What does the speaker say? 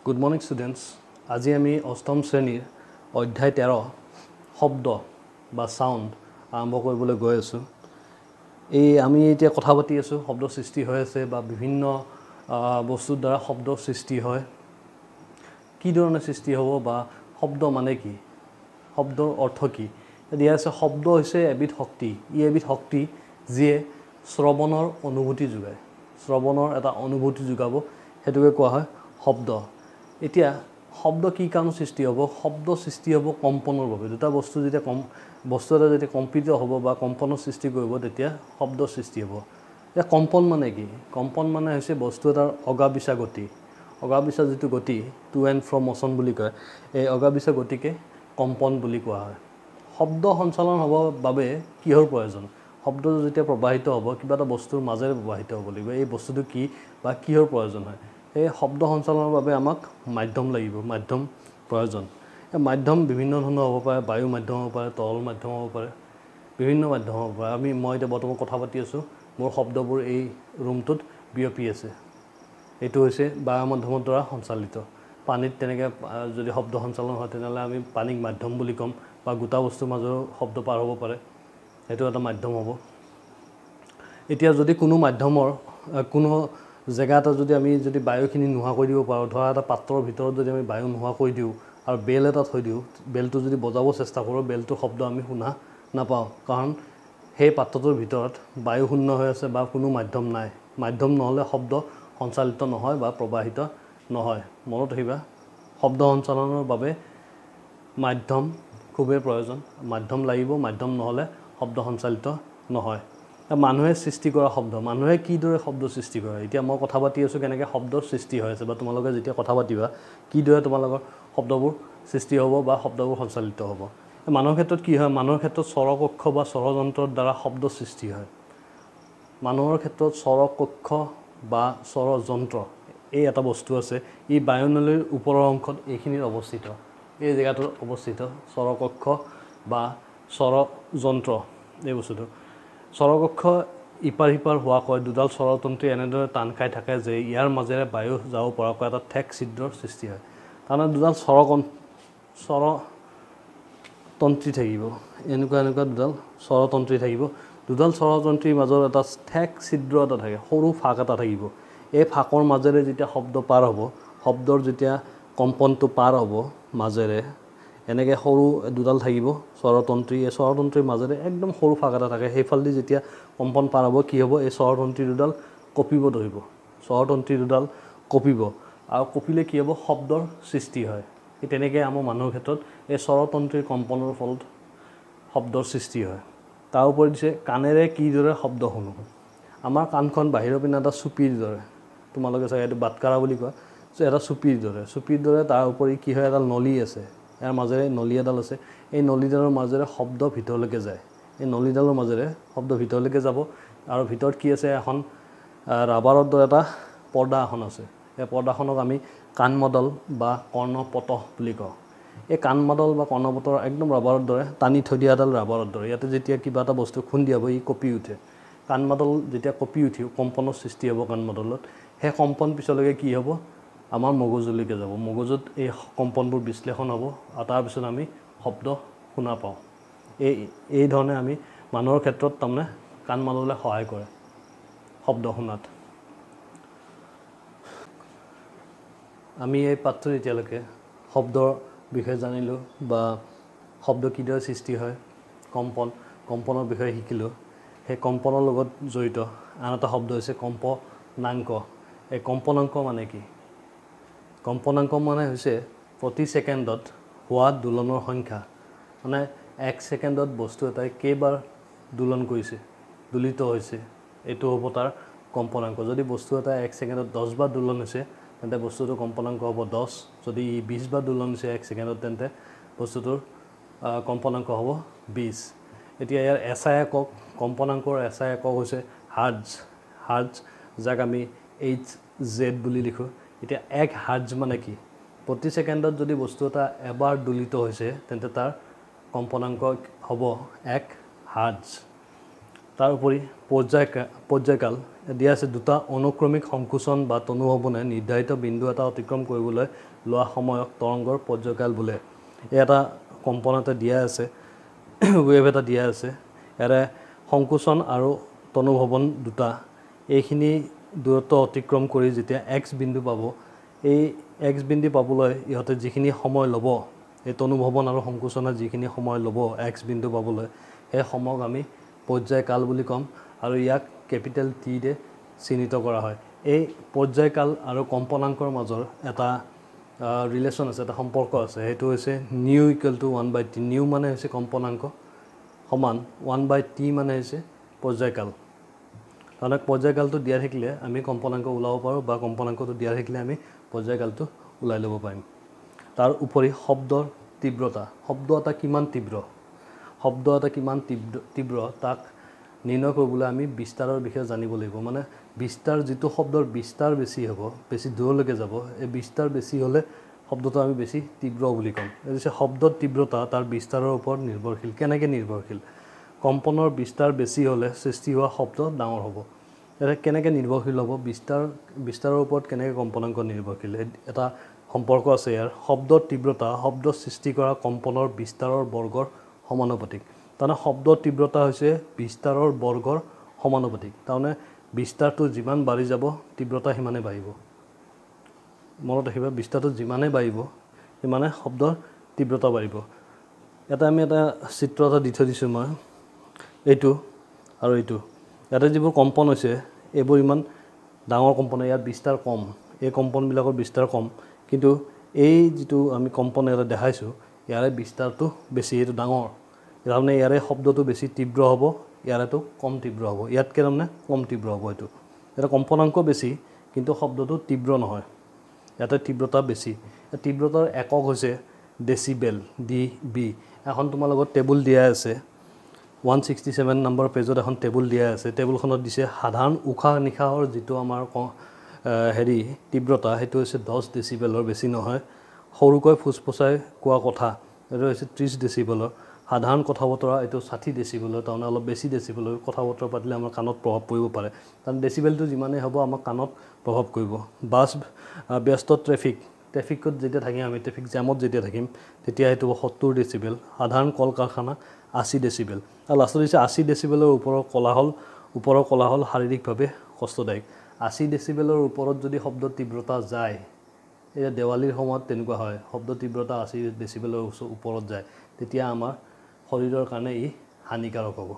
Good morning students. আজি আমি অষ্টম শ্ৰেণীৰ অধ্যায় 13 শব্দ বা সাউন্ড আৰম্ভ কৰিবলৈ গৈ আছো। এই আমি এতিয়া কথা পাতি আছো শব্দ সৃষ্টি হৈ আছে বা বিভিন্ন বস্তুৰ দ্বাৰা শব্দ সৃষ্টি হয়। কি ধৰণে সৃষ্টি হ'ব বা শব্দ মানে কি? শব্দৰ অৰ্থ কি? দিয়া আছে শব্দ হৈছে এবিধ শক্তি। ই এবিধ শক্তি যিয়ে শ্ৰৱণৰ অনুভূতি যোগায়। শ্ৰৱণৰ এটা অনুভূতি যোগাব হেতুকে কোৱা হয় শব্দ। এতিয়া শব্দ কি কাৰণ সৃষ্টি হ'ব? শব্দ সৃষ্টি হ'ব কম্পনৰ বাবে। দুটা বস্তু যেতিয়া বস্তু এটা যেতিয়া কম্পিত হ'ব বা কম্পনৰ সৃষ্টি কৰিব তেতিয়া শব্দ সৃষ্টি হ'ব। এতিয়া কম্পন মানে কি? কম্পন মানে হৈছে বস্তু এটাৰ অগাবিচা গতি। অগাবিচা যিটো গতি টু এণ্ড ফ্ৰ মোচন বুলি কয়, এই অগাবিচা গতিকে কম্পন বুলি কোৱা হয়। শব্দ সঞ্চালন হ'ব বাবে কিহৰ প্ৰয়োজন? শব্দটো যেতিয়া প্ৰবাহিত হ'ব কিবা এটা বস্তুৰ মাজেৰে প্ৰবাহিত হ'ব লাগিব। এই বস্তুটো কি বা কিহৰ প্ৰয়োজন হয়? এই শব্দ সঞ্চালনৰ বাবে আমাক মাধ্যম লাগিব, মাধ্যম প্ৰয়োজন। এই মাধ্যম বিভিন্ন ধৰণৰ হ'ব পাৰে, বায়ু মাধ্যম হ'ব পাৰে, তৰল মাধ্যম হ'ব পাৰে, বিভিন্ন মাধ্যম হ'ব পাৰে। মই এতিয়া বৰ্তমান কথা পাতি আছোঁ, মোৰ শব্দবোৰ এই ৰুমটোত বিয়পি আছে। এইটো হৈছে বায়ু মাধ্যমৰ দ্বাৰা সঞ্চালিত। পানীত তেনেকৈ যদি শব্দ সঞ্চালন হয় তেনেহ'লে আমি পানীক মাধ্যম বুলি ক'ম, বা গোটা বস্তুৰ মাজেৰেও শব্দ পাৰ হ'ব পাৰে, সেইটো এটা মাধ্যম হ'ব। এতিয়া যদি কোনো মাধ্যমৰ কোনো জেগা এটা যদি আমি যদি বায়ুখিনি নোহোৱা কৰি দিব পাৰোঁ, ধৰা এটা পাত্ৰৰ ভিতৰত যদি আমি বায়ু নোহোৱা কৰি দিওঁ আৰু বেল এটা থৈ দিওঁ, বেলটো যদি বজাব চেষ্টা কৰোঁ বেলটোৰ শব্দ আমি শুনা নাপাওঁ, কাৰণ সেই পাত্ৰটোৰ ভিতৰত বায়ু শূন্য হৈ আছে বা কোনো মাধ্যম নাই। মাধ্যম নহ'লে শব্দ সঞ্চালিত নহয় বা প্ৰবাহিত নহয়। মনত ৰাখিবা, শব্দ সঞ্চালনৰ বাবে মাধ্যম খুবেই প্ৰয়োজন। মাধ্যম লাগিব, মাধ্যম নহ'লে শব্দ সঞ্চালিত নহয়। মানুহে সৃষ্টি কৰা শব্দ, মানুহে কিদৰে শব্দ সৃষ্টি কৰে? এতিয়া মই কথা পাতি আছোঁ কেনেকৈ শব্দৰ সৃষ্টি হৈ আছে, বা তোমালোকে যেতিয়া কথা পাতিবা কিদৰে তোমালোকৰ শব্দবোৰ সৃষ্টি হ'ব বা শব্দবোৰ সঞ্চালিত হ'ব। মানুহৰ ক্ষেত্ৰত কি হয়? মানুহৰ ক্ষেত্ৰত স্বৰকক্ষ বা স্বৰযন্ত্ৰৰ দ্বাৰা শব্দ সৃষ্টি হয়। মানুহৰ ক্ষেত্ৰত স্বৰকক্ষ বা স্বৰযন্ত্ৰ এই এটা বস্তু আছে, ই বায়ুনলীৰ ওপৰৰ অংশত এইখিনিত অৱস্থিত, এই জেগাটোত অৱস্থিত স্বৰকক্ষ বা স্বৰযন্ত্ৰ এই বস্তুটো। স্বৰকক্ষ ইপাৰ সিপাৰ হোৱাকৈ দুডাল স্বৰতন্ত্ৰী এনেদৰে টান খাই থাকে যে ইয়াৰ মাজেৰে বায়ু যাব পৰাকৈ এটা ঠেক ছিদ্ৰৰ সৃষ্টি হয়। তাৰমানে দুডাল স্বৰতন্ত্ৰী থাকিব, এনেকুৱা দুডাল স্বৰতন্ত্ৰী থাকিব। দুডাল স্বৰতন্ত্ৰীৰ মাজত এটা ঠেক ছিদ্ৰ এটা থাকে, সৰু ফাঁক এটা থাকিব। এই ফাঁকৰ মাজেৰে যেতিয়া শব্দ পাৰ হ'ব, শব্দৰ যেতিয়া কম্পনটো পাৰ হ'ব মাজেৰে, এনেকৈ সৰু দুডাল থাকিব স্বৰতন্ত্ৰী। এই স্বৰতন্ত্ৰীৰ মাজেৰে একদম সৰু ফাঁক এটা থাকে, সেইফালেদি যেতিয়া কম্পন পাৰ হ'ব কি হ'ব? এই স্বৰতন্ত্ৰী দুডাল কঁপিব ধৰিব। স্বৰতন্ত্ৰী দুডাল কঁপিব, আৰু কঁপিলে কি হ'ব? শব্দৰ সৃষ্টি হয়। সেই তেনেকৈ আমাৰ মানুহৰ ক্ষেত্ৰত এই স্বৰতন্ত্ৰীৰ কম্পনৰ ফলত শব্দৰ সৃষ্টি হয়। তাৰ উপৰি দিছে কাণেৰে কিদৰে শব্দ শুনো? আমাৰ কাণখন বাহিৰৰ পিনে এটা চুপিৰ দৰে, তোমালোকে চাগে এইটো বাটকাৰা বুলি কয়, এটা চুপিৰ দৰে। তাৰ উপৰি কি হয়? এডাল নলী আছে, ইয়াৰ মাজেৰে নলী এডাল আছে। এই নলীডালৰ মাজেৰে শব্দ ভিতৰলৈকে যায়। এই নলীডালৰ মাজেৰে শব্দ ভিতৰলৈকে যাব, আৰু ভিতৰত কি আছে? এখন ৰাবাৰৰ দৰে এটা পৰ্দা এখন আছে। এই পৰ্দাখনক আমি কাণমডল বা কৰ্ণপটহ বুলি কওঁ। এই কাণমডল বা কৰ্ণপটৰ একদম ৰাবাৰৰ দৰে, টানি থৈ দিয়া এডাল ৰাবাৰৰ দৰে। ইয়াতে যেতিয়া কিবা এটা বস্তু খুন্দিয়াব ই কঁপি উঠে। কাণমডল যেতিয়া কঁপি উঠিব, কম্পনৰ সৃষ্টি হ'ব কাণমডলত, সেই কম্পন পিছলৈকে কি হ'ব? আমাৰ মগজুলৈকে যাব। মগজুত এই কম্পনবোৰ বিশ্লেষণ হ'ব, আৰু তাৰপিছত আমি শব্দ শুনা পাওঁ। এই ধৰণে আমি মানুহৰ ক্ষেত্ৰত তাৰমানে কাণমডলে সহায় কৰে শব্দ শুনাত। আমি এই পাঠটোত এতিয়ালৈকে শব্দৰ বিষয়ে জানিলোঁ, বা শব্দ কিদৰে সৃষ্টি হয়, কম্পনৰ বিষয়ে শিকিলোঁ। সেই কম্পনৰ লগত জড়িত আন এটা শব্দ হৈছে কম্পনাংক। এই কম্পনাংক মানে কি? কম্পনাংক মানে হৈছে প্ৰতি ছেকেণ্ডত হোৱা দোলনৰ সংখ্যা। মানে 1 ছেকেণ্ডত বস্তু এটাই কেইবাৰ দোলন কৰিছে, দোলিত হৈছে, এইটো হ'ব তাৰ কম্পনাংক। যদি বস্তু এটা 1 ছেকেণ্ডত 10 বাৰ দোলন হৈছে তেন্তে বস্তুটোৰ কম্পনাংক হ'ব 10। যদি 20 বাৰ দোলন হৈছে 1 ছেকেণ্ডত তেন্তে বস্তুটোৰ কম্পনাংক হ'ব 20। এতিয়া ইয়াৰ এছআই একক, কম্পনাংকৰ এছআই একক হৈছে হাৰ্টজ, যাক আমি HZ বুলি লিখোঁ। এতিয়া 1 হাৰ্টজ মানে কি? প্ৰতি ছেকেণ্ডত যদি বস্তু এটা এবাৰ দোলিত হৈছে তেন্তে তাৰ কম্পনাংক হ'ব 1 হাৰ্টজ। তাৰ উপৰি পৰ্যায়কাল দিয়া আছে দুটা অনুক্ৰমিক সংকোচন বা তনুভৱনে নিৰ্ধাৰিত বিন্দু এটা অতিক্ৰম কৰিবলৈ লোৱা সময়ক তৰংগৰ পৰ্যায়কাল বোলে। এই এটা কম্পন এটা দিয়া আছে, ৱেভ এটা দিয়া আছে, ইয়াৰে সংকোচন আৰু তনুভৱন দুটা, এইখিনি দূৰত্ব অতিক্ৰম কৰি যেতিয়া এক্স বিন্দু পাব, এই এক্স বিন্দু পাবলৈ ইহঁতে যিখিনি সময় ল'ব, এই তনুভৱন আৰু সংকোচনে যিখিনি সময় ল'ব এক্স বিন্দু পাবলৈ, সেই সময়ক আমি পৰ্যায়কাল বুলি ক'ম আৰু ইয়াক কেপিটেল টিৰে চিহ্নিত কৰা হয়। এই পৰ্যায়কাল আৰু কম্পনাংকৰ মাজৰ এটা ৰিলেশ্যন আছে, এটা সম্পৰ্ক আছে, সেইটো হৈছে new equal to 1/t। New মানে হৈছে কম্পনাংক সমান 1/t মানে হৈছে পৰ্যায়কাল। তাৰমানে পৰ্যায়কালটো দিয়া থাকিলে আমি কম্পনাংক ওলাব পাৰোঁ বা কম্পনাংকটো দিয়া থাকিলে আমি পৰ্যায়কালটো ওলাই ল'ব পাৰিম। তাৰ উপৰি শব্দৰ তীব্ৰতা, শব্দ এটা কিমান তীব্ৰ তাক নিৰ্ণয় কৰিবলৈ আমি বিস্তাৰৰ বিষয়ে জানিব লাগিব। মানে বিস্তাৰ, যিটো শব্দৰ বিস্তাৰ বেছি হ'ব, বেছি দূৰলৈকে যাব, এই বিস্তাৰ বেছি হ'লে শব্দটো আমি বেছি তীব্ৰ বুলি ক'ম। এই হৈছে শব্দৰ তীব্ৰতা তাৰ বিস্তাৰৰ ওপৰত নিৰ্ভৰশীল। কেনেকৈ নিৰ্ভৰশীল? কম্পনৰ বিস্তাৰ বেছি হ'লে সৃষ্টি হোৱা শব্দ ডাঙৰ হ'ব। এতিয়া কেনেকৈ নিৰ্ভৰশীল হ'ব? বিস্তাৰৰ ওপৰত কেনেকৈ কম্পনাংক নিৰ্ভৰশীল? এটা সম্পৰ্ক আছে ইয়াৰ। শব্দৰ তীব্ৰতা শব্দ সৃষ্টি কৰা কম্পনৰ বিস্তাৰৰ বৰ্গৰ সমানুপাতিক। তাৰমানে শব্দৰ তীব্ৰতা হৈছে বিস্তাৰৰ বৰ্গৰ সমানুপাতিক। তাৰমানে বিস্তাৰটো যিমান বাঢ়ি যাব তীব্ৰতা সিমানে বাঢ়িব। মনত ৰাখিবা, বিস্তাৰটো যিমানে বাঢ়িব সিমানে শব্দৰ তীব্ৰতা বাঢ়িব। আমি এটা চিত্ৰ এটা দি থৈ দিছোঁ মই, এইটো আৰু এইটো। ইয়াতে যিবোৰ কম্পন হৈছে এইবোৰ ইমান ডাঙৰ কম্পন, ইয়াৰ বিস্তাৰ কম, এই কম্পনবিলাকৰ বিস্তাৰ কম, কিন্তু এই যিটো আমি কম্পন এটা দেখাইছোঁ ইয়াৰে বিস্তাৰটো বেছি, এইটো ডাঙৰ। তাৰমানে ইয়াৰে শব্দটো বেছি তীব্ৰ হ'ব, ইয়াৰেটো কম তীব্ৰ হ'ব, ইয়াতকৈ তাৰমানে কম তীব্ৰ হ'ব। এটা কম্পনাংক বেছি কিন্তু শব্দটো তীব্ৰ নহয়, ইয়াতে তীব্ৰতা বেছি। তীব্ৰতাৰ একক হৈছে ডেচিবেল, DB। এখন তোমাৰ লগত টেবুল দিয়া আছে, 167 নম্বৰ পেজত এখন টেবুল দিয়া আছে। টেবুলখনত দিছে সাধাৰণ উশাহ নিশাহৰ যিটো আমাৰ তীব্ৰতা, সেইটো হৈছে 10 ডেচিবেলৰ, বেছি নহয়। সৰুকৈ ফুচফুচাই কোৱা কথা, এইটো হৈছে 30 ডেচিবেলৰ। সাধাৰণ কথা বতৰা এইটো 60 ডেচিবেলৰ, তাৰমানে অলপ বেছি ডেচিবেলৰ। কথা বতৰা পাতিলে আমাৰ কাণত প্ৰভাৱ পৰিব পাৰে, কাৰণ ডেচিবেলটো যিমানেই হ'ব আমাৰ কাণত প্ৰভাৱ কৰিব। ব্যস্ত ট্ৰেফিকত যেতিয়া থাকিম আমি, ট্ৰেফিক জামত যেতিয়া থাকিম তেতিয়া সেইটো 70 ডেচিবেল। সাধাৰণ কল কাৰখানা 80 ডেচিবেল। আৰু লাষ্টত দিছে 80 ডেচিবেলৰ ওপৰৰ কোলাহল শাৰীৰিকভাৱে কষ্টদায়ক। 80 ডেচিবেলৰ ওপৰত যদি শব্দৰ তীব্ৰতা যায়, এতিয়া দেৱালীৰ সময়ত তেনেকুৱা হয়, শব্দৰ তীব্ৰতা 80 ডেচিবেলৰ ওপৰত যায়, তেতিয়া আমাৰ শৰীৰৰ কাৰণে ই হানিকাৰক হ'ব।